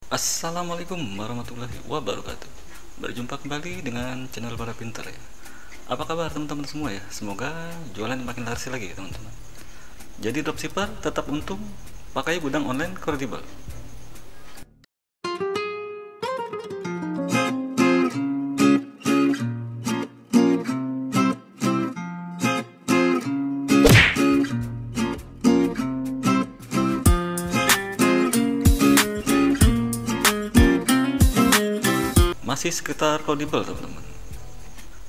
Assalamualaikum warahmatullahi wabarakatuh. Berjumpa kembali dengan channel Para Pinter ya. Apa kabar teman-teman semua ya? Semoga jualan makin laris lagi ya teman-teman. Jadi dropshipper tetap untung pakai gudang online kredibel. Masih sekitar kredibel teman-teman.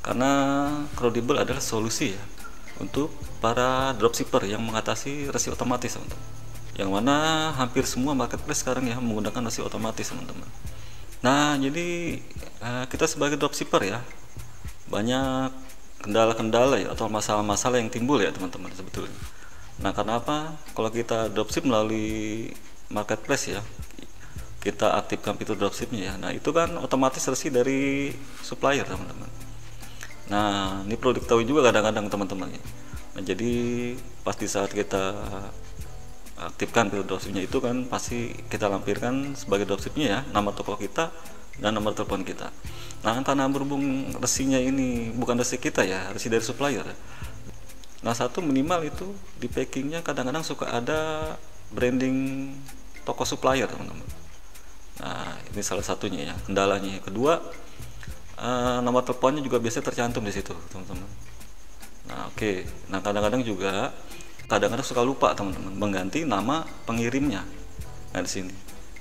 Karena kredibel adalah solusi ya untuk para dropshipper yang mengatasi resi otomatis teman-teman. Yang mana hampir semua marketplace sekarang ya menggunakan resi otomatis teman-teman. Nah jadi kita sebagai dropshipper ya banyak kendala-kendala ya atau masalah-masalah yang timbul ya teman-teman sebetulnya. Nah karena apa? Kalau kita dropship melalui marketplace ya, kita aktifkan fitur dropshipnya ya, nah itu kan otomatis resi dari supplier teman-teman. Nah ini perlu diketahui juga kadang-kadang teman-teman ya. Nah jadi pasti saat kita aktifkan fitur dropshipnya itu kan pasti kita lampirkan sebagai dropshipnya ya nama toko kita dan nomor telepon kita. Nah karena berhubung resinya ini bukan resi kita ya, resi dari supplier. Nah satu minimal itu di packingnya kadang-kadang suka ada branding toko supplier teman-teman. Nah ini salah satunya ya kendalanya. Kedua nomor teleponnya juga biasanya tercantum di situ teman-teman. Nah oke. Nah kadang-kadang juga kadang-kadang suka lupa teman-teman mengganti nama pengirimnya. Nah di sini.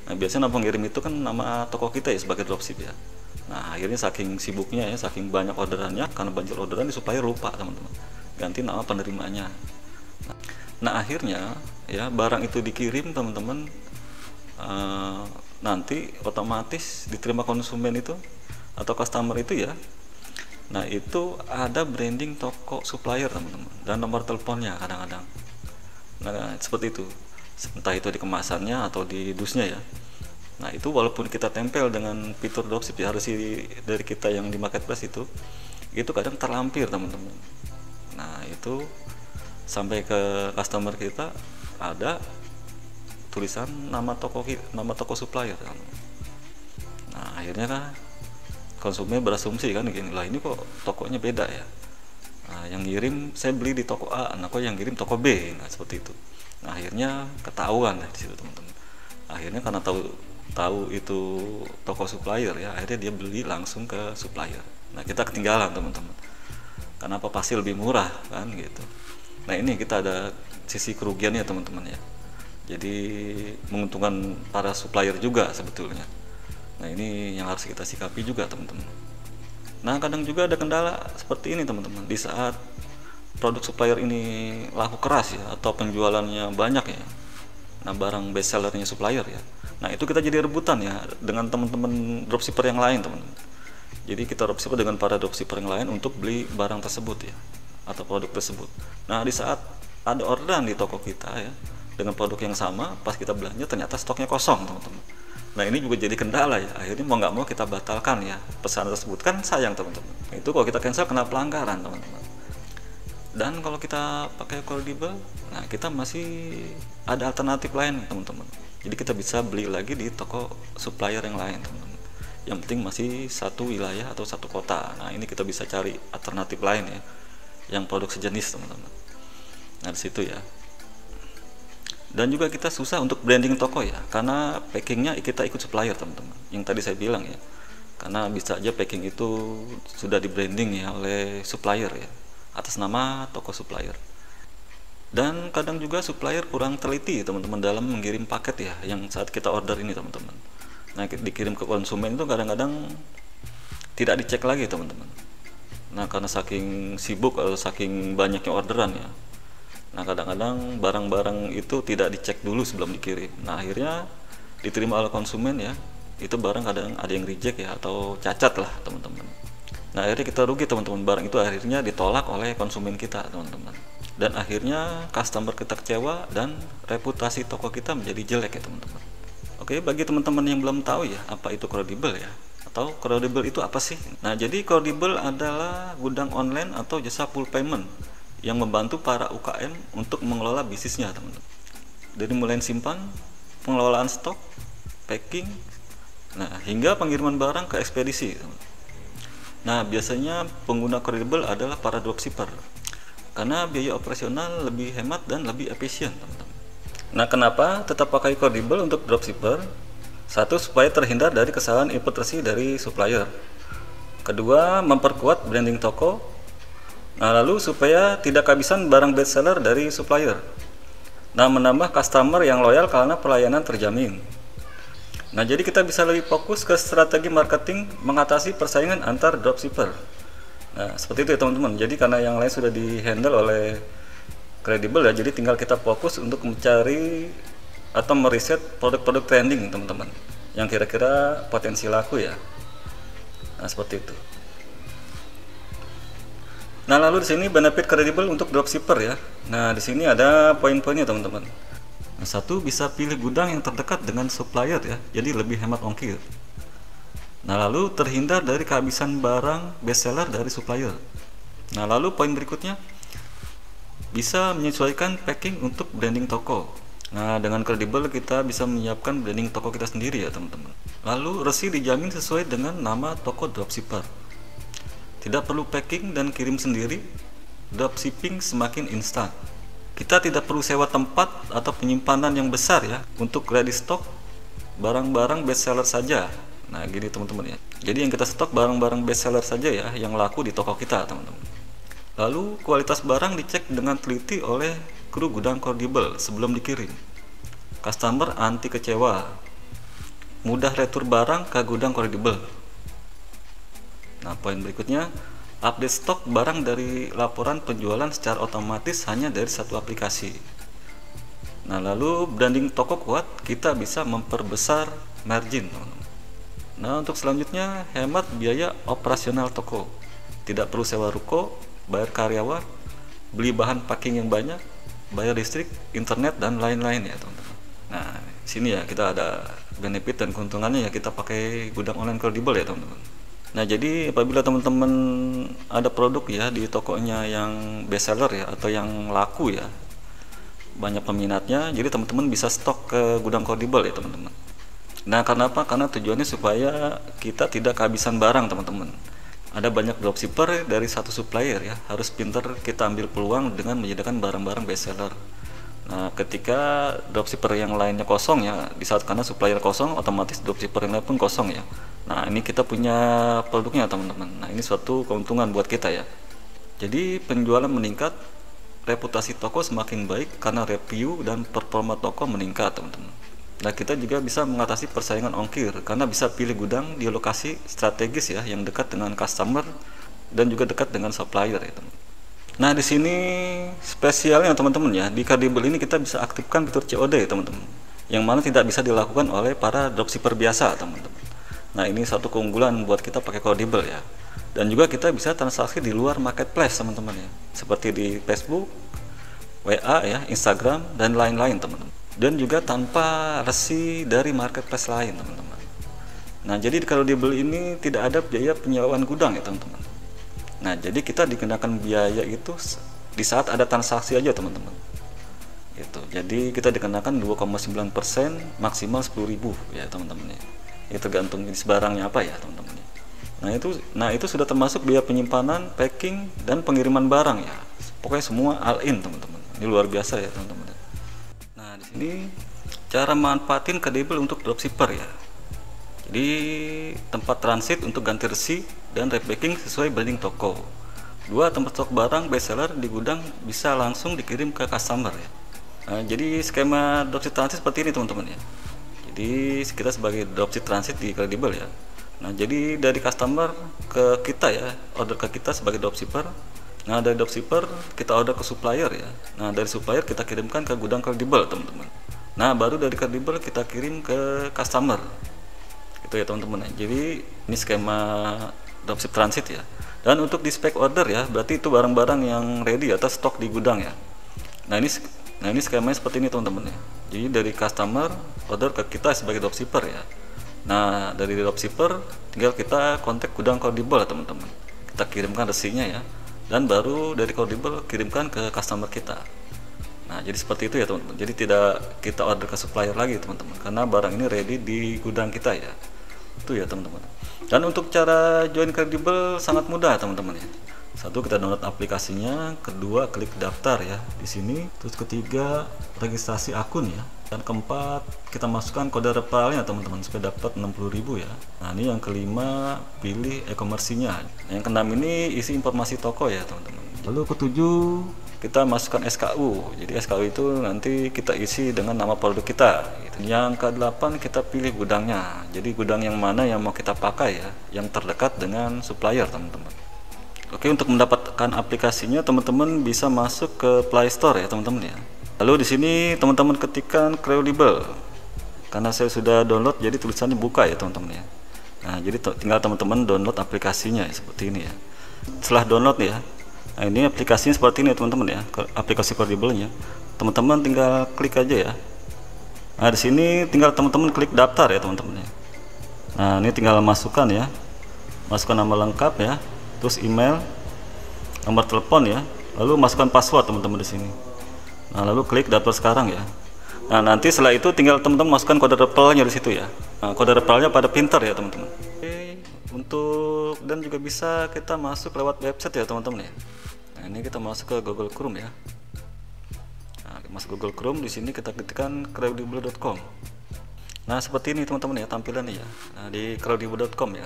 Nah biasanya nama pengirim itu kan nama toko kita ya sebagai dropship ya. Nah akhirnya saking sibuknya ya, saking banyak orderannya, karena banjir orderan di supplier lupa teman-teman ganti nama penerimanya. Nah akhirnya ya barang itu dikirim teman-teman, nanti otomatis diterima konsumen itu atau customer itu ya. Nah itu ada branding toko supplier teman-teman dan nomor teleponnya kadang-kadang. Nah seperti itu, entah itu di kemasannya atau di dusnya ya. Nah itu walaupun kita tempel dengan fitur dropship ya, harus dari kita yang di marketplace itu kadang terlampir teman-teman. Nah itu sampai ke customer kita ada tulisan nama toko supplier. Nah akhirnya kan konsumen berasumsi kan gini, lah ini kok tokonya beda ya. Nah, yang ngirim saya beli di toko A, nah kok yang ngirim toko B. Nah seperti itu. Nah akhirnya ketahuan di situ teman-teman. Akhirnya karena tahu itu toko supplier ya, akhirnya dia beli langsung ke supplier. Nah kita ketinggalan teman-teman. Kenapa? Pasti lebih murah kan gitu. Nah ini kita ada sisi kerugiannya teman-teman ya. Jadi menguntungkan para supplier juga sebetulnya. Nah ini yang harus kita sikapi juga teman-teman. Nah kadang juga ada kendala seperti ini teman-teman. Di saat produk supplier ini laku keras ya atau penjualannya banyak ya. Nah barang best sellernya supplier ya. Nah itu kita jadi rebutan ya dengan teman-teman dropshipper yang lain teman-teman. Jadi kita dropshipper dengan para dropshipper yang lain untuk beli barang tersebut ya atau produk tersebut. Nah di saat ada orderan di toko kita ya dengan produk yang sama, pas kita belanja ternyata stoknya kosong teman-teman. Nah ini juga jadi kendala ya. Akhirnya mau nggak mau kita batalkan ya pesanan tersebut, kan sayang teman-teman. Itu kalau kita cancel kena pelanggaran teman-teman. Dan kalau kita pakai kredibel, nah kita masih ada alternatif lain teman-teman. Jadi kita bisa beli lagi di toko supplier yang lain teman-teman. Yang penting masih satu wilayah atau satu kota. Nah ini kita bisa cari alternatif lain ya, yang produk sejenis teman-teman. Nah di situ ya. Dan juga kita susah untuk branding toko ya, karena packingnya kita ikut supplier teman-teman. Yang tadi saya bilang ya, karena bisa aja packing itu sudah di branding ya oleh supplier ya, atas nama toko supplier. Dan kadang juga supplier kurang teliti teman-teman dalam mengirim paket ya, yang saat kita order ini teman-teman. Nah dikirim ke konsumen itu kadang-kadang tidak dicek lagi teman-teman. Nah karena saking sibuk atau saking banyaknya orderan ya, nah kadang-kadang barang-barang itu tidak dicek dulu sebelum dikirim. Nah akhirnya diterima oleh konsumen ya, itu barang kadang ada yang reject ya atau cacat lah teman-teman. Nah akhirnya kita rugi teman-teman, barang itu akhirnya ditolak oleh konsumen kita teman-teman. Dan akhirnya customer kita kecewa dan reputasi toko kita menjadi jelek ya teman-teman. Oke, bagi teman-teman yang belum tahu ya apa itu kredibel ya, atau kredibel itu apa sih? Nah jadi kredibel adalah gudang online atau jasa full payment yang membantu para UKM untuk mengelola bisnisnya teman-teman. Dari mulai simpan, pengelolaan stok, packing, Nah, hingga pengiriman barang ke ekspedisi. Nah, biasanya pengguna kredibel adalah para dropshipper karena biaya operasional lebih hemat dan lebih efisien, teman-teman. Nah, kenapa tetap pakai kredibel untuk dropshipper? Satu, supaya terhindar dari kesalahan input resi dari supplier. Kedua, memperkuat branding toko. Nah, lalu supaya tidak kehabisan barang bestseller dari supplier. Nah, menambah customer yang loyal karena pelayanan terjamin. Nah, jadi kita bisa lebih fokus ke strategi marketing mengatasi persaingan antar dropshipper. Nah, seperti itu ya teman-teman. Jadi karena yang lain sudah di-handle oleh kredibel ya, jadi tinggal kita fokus untuk mencari atau meriset produk-produk trending teman-teman yang kira-kira potensi laku ya. Nah, seperti itu. Nah, lalu di sini benefit kredibel untuk dropshipper ya. Nah, di sini ada poin-poinnya teman-teman. Nah, satu, bisa pilih gudang yang terdekat dengan supplier ya, jadi lebih hemat ongkir. Nah, lalu terhindar dari kehabisan barang bestseller dari supplier. Nah, lalu poin berikutnya, bisa menyesuaikan packing untuk branding toko. Nah, dengan kredibel kita bisa menyiapkan branding toko kita sendiri ya teman-teman. Lalu resi dijamin sesuai dengan nama toko dropshipper. Tidak perlu packing dan kirim sendiri. Dropshipping semakin instan. Kita tidak perlu sewa tempat atau penyimpanan yang besar ya untuk ready stock barang-barang bestseller saja. Nah, gini teman-teman ya. Jadi yang kita stok barang-barang bestseller saja ya yang laku di toko kita, teman-teman. Lalu kualitas barang dicek dengan teliti oleh kru gudang kredibel sebelum dikirim. Customer anti kecewa. Mudah retur barang ke gudang kredibel. Nah, poin berikutnya, update stok barang dari laporan penjualan secara otomatis hanya dari satu aplikasi. Nah, lalu branding toko kuat, kita bisa memperbesar margin, teman-teman. Nah, untuk selanjutnya, hemat biaya operasional toko. Tidak perlu sewa ruko, bayar karyawan, beli bahan packing yang banyak, bayar listrik, internet, dan lain-lain ya teman-teman. Nah, sini ya kita ada benefit dan keuntungannya ya kita pakai gudang online kredibel ya teman-teman. Nah, jadi apabila teman-teman ada produk ya di tokonya yang bestseller ya atau yang laku ya, banyak peminatnya, jadi teman-teman bisa stok ke gudang kredibel ya teman-teman. Nah, karena apa? Karena tujuannya supaya kita tidak kehabisan barang teman-teman. Ada banyak dropshipper dari satu supplier ya, harus pintar kita ambil peluang dengan menyediakan barang-barang bestseller. Nah, ketika dropshipper yang lainnya kosong ya, di saat karena supplier kosong, otomatis dropshipper yang lain pun kosong ya. Nah, ini kita punya produknya teman-teman. Nah, ini suatu keuntungan buat kita ya. Jadi penjualan meningkat, reputasi toko semakin baik karena review dan performa toko meningkat teman-teman. Nah, kita juga bisa mengatasi persaingan ongkir karena bisa pilih gudang di lokasi strategis ya yang dekat dengan customer dan juga dekat dengan supplier ya teman. Nah, di sini spesialnya teman-teman ya, di kredibel ini kita bisa aktifkan fitur COD ya teman-teman, yang mana tidak bisa dilakukan oleh para dropshipper biasa teman-teman. Nah, ini satu keunggulan buat kita pakai kredibel ya. Dan juga kita bisa transaksi di luar marketplace teman-teman ya, seperti di Facebook, WA ya, Instagram, dan lain-lain teman-teman. Dan juga tanpa resi dari marketplace lain teman-teman. Nah, jadi di kredibel ini tidak ada biaya penyewaan gudang ya teman-teman. Nah, jadi kita dikenakan biaya itu di saat ada transaksi aja teman-teman. Itu. Jadi kita dikenakan 2,9% maksimal 10.000 ya teman-teman ya. Itu tergantung jenis barangnya apa ya teman-teman ya. Nah, itu sudah termasuk biaya penyimpanan, packing, dan pengiriman barang ya. Pokoknya semua all in teman-teman. Ini luar biasa ya teman-teman. Nah, di sini cara manfaatin kredibel untuk dropshipper ya. Jadi tempat transit untuk ganti resi dan repacking sesuai branding toko. 2, tempat stok barang bestseller di gudang bisa langsung dikirim ke customer ya. Nah, jadi skema dropship transit seperti ini teman-teman ya. Jadi kita sebagai dropship transit di kredibel ya. Nah, jadi dari customer ke kita ya, order ke kita sebagai dropshipper. Nah, dari dropshipper kita order ke supplier ya. Nah, dari supplier kita kirimkan ke gudang kredibel teman-teman. Nah, baru dari kredibel kita kirim ke customer. Itu ya teman-teman. Jadi ini skema dropship transit ya. Dan untuk di spec order ya, berarti itu barang-barang yang ready atau stok di gudang ya. Nah, ini skemanya seperti ini teman-teman ya. Jadi dari customer order ke kita sebagai dropshipper ya. Nah, dari dropshipper tinggal kita kontak gudang kredibel teman-teman. Kita kirimkan resinya ya. Dan baru dari kredibel kirimkan ke customer kita. Nah, jadi seperti itu ya teman-teman. Jadi tidak kita order ke supplier lagi teman-teman, karena barang ini ready di gudang kita ya. Itu ya teman-teman. Dan untuk cara join Kredibel sangat mudah teman-teman ya. Satu, kita download aplikasinya, kedua klik daftar ya di sini, terus ketiga registrasi akun ya, dan keempat kita masukkan kode referralnya teman-teman supaya dapat 60.000 ya. Nah ini yang kelima, pilih e-commerce-nya. Yang keenam ini isi informasi toko ya teman-teman. Lalu ketujuh, kita masukkan SKU. Jadi SKU itu nanti kita isi dengan nama produk kita gitu. Yang ke-8, kita pilih gudangnya. Jadi gudang yang mana yang mau kita pakai ya, yang terdekat dengan supplier teman-teman. Oke, untuk mendapatkan aplikasinya teman-teman bisa masuk ke Play Store ya teman-teman ya. Lalu di sini teman-teman ketikkan Kredibel. Karena saya sudah download jadi tulisannya buka ya teman-teman ya. Nah, jadi tinggal teman-teman download aplikasinya ya, seperti ini ya. Setelah download ya, nah ini aplikasinya seperti ini teman-teman ya, aplikasi Kredibelnya. Teman-teman tinggal klik aja ya. Nah di sini tinggal teman-teman klik daftar ya teman-teman ya. Nah ini tinggal masukkan ya, masukkan nama lengkap ya, terus email, nomor telepon ya, lalu masukkan password teman-teman di sini. Nah lalu klik daftar sekarang ya. Nah nanti setelah itu tinggal teman-teman masukkan kode referralnya di situ ya. Nah kode referralnya pada Pinter ya teman-teman. Oke, untuk dan juga bisa kita masuk lewat website ya teman-teman ya. Nah, ini kita masuk ke Google Chrome ya. Nah, masuk Google Chrome, di sini kita ketikkan kredibel.com. Nah, seperti ini teman-teman ya tampilannya ya. Nah, di kredibel.com ya.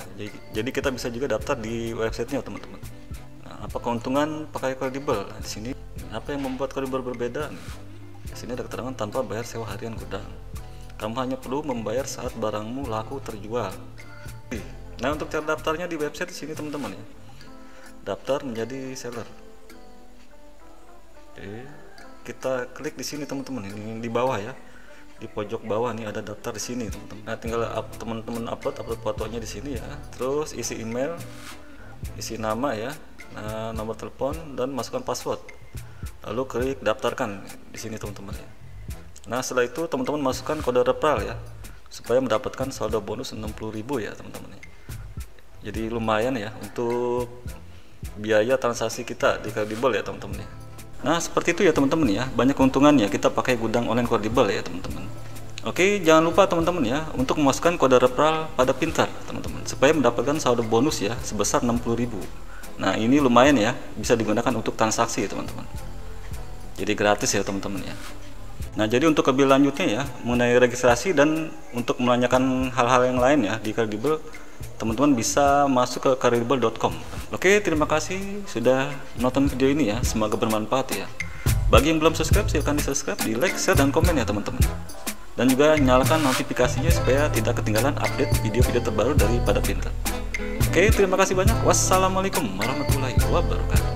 Jadi kita bisa juga daftar di websitenya teman-teman. Nah, apa keuntungan pakai Kredibel? Nah, di sini apa yang membuat Kredibel berbeda? Nih, di sini ada keterangan tanpa bayar sewa harian gudang. Kamu hanya perlu membayar saat barangmu laku terjual. Nah, untuk cara daftarnya di website di sini teman-teman ya. Daftar menjadi seller. Oke, kita klik di sini teman-teman, ini di bawah ya, di pojok bawah nih ada daftar di sini teman-teman. Nah tinggal teman-teman upload fotonya di sini ya, terus isi email, isi nama ya, nah, nomor telepon dan masukkan password, lalu klik daftarkan di sini teman-teman ya. Nah setelah itu teman-teman masukkan kode referral ya, supaya mendapatkan saldo bonus 60.000 ya teman-teman ya. Jadi lumayan ya untuk biaya transaksi kita di Kredibel ya teman-teman ya. Nah seperti itu ya teman-teman ya, banyak keuntungannya kita pakai gudang online Kredibel ya teman-teman. Oke, jangan lupa teman-teman ya untuk memasukkan kode referral pada Pinter teman-teman, supaya mendapatkan saldo bonus ya sebesar 60.000. Nah ini lumayan ya, bisa digunakan untuk transaksi ya teman-teman. Jadi gratis ya teman-teman ya. Nah jadi untuk lebih lanjutnya ya mengenai registrasi dan untuk menanyakan hal-hal yang lain ya di Kredibel, teman-teman bisa masuk ke kredibel.com. Oke, terima kasih sudah menonton video ini ya, semoga bermanfaat ya. Bagi yang belum subscribe silahkan di subscribe, di like, share, dan komen ya teman-teman. Dan juga nyalakan notifikasinya supaya tidak ketinggalan update video-video terbaru daripada Pinter. Oke, terima kasih banyak. Wassalamualaikum warahmatullahi wabarakatuh.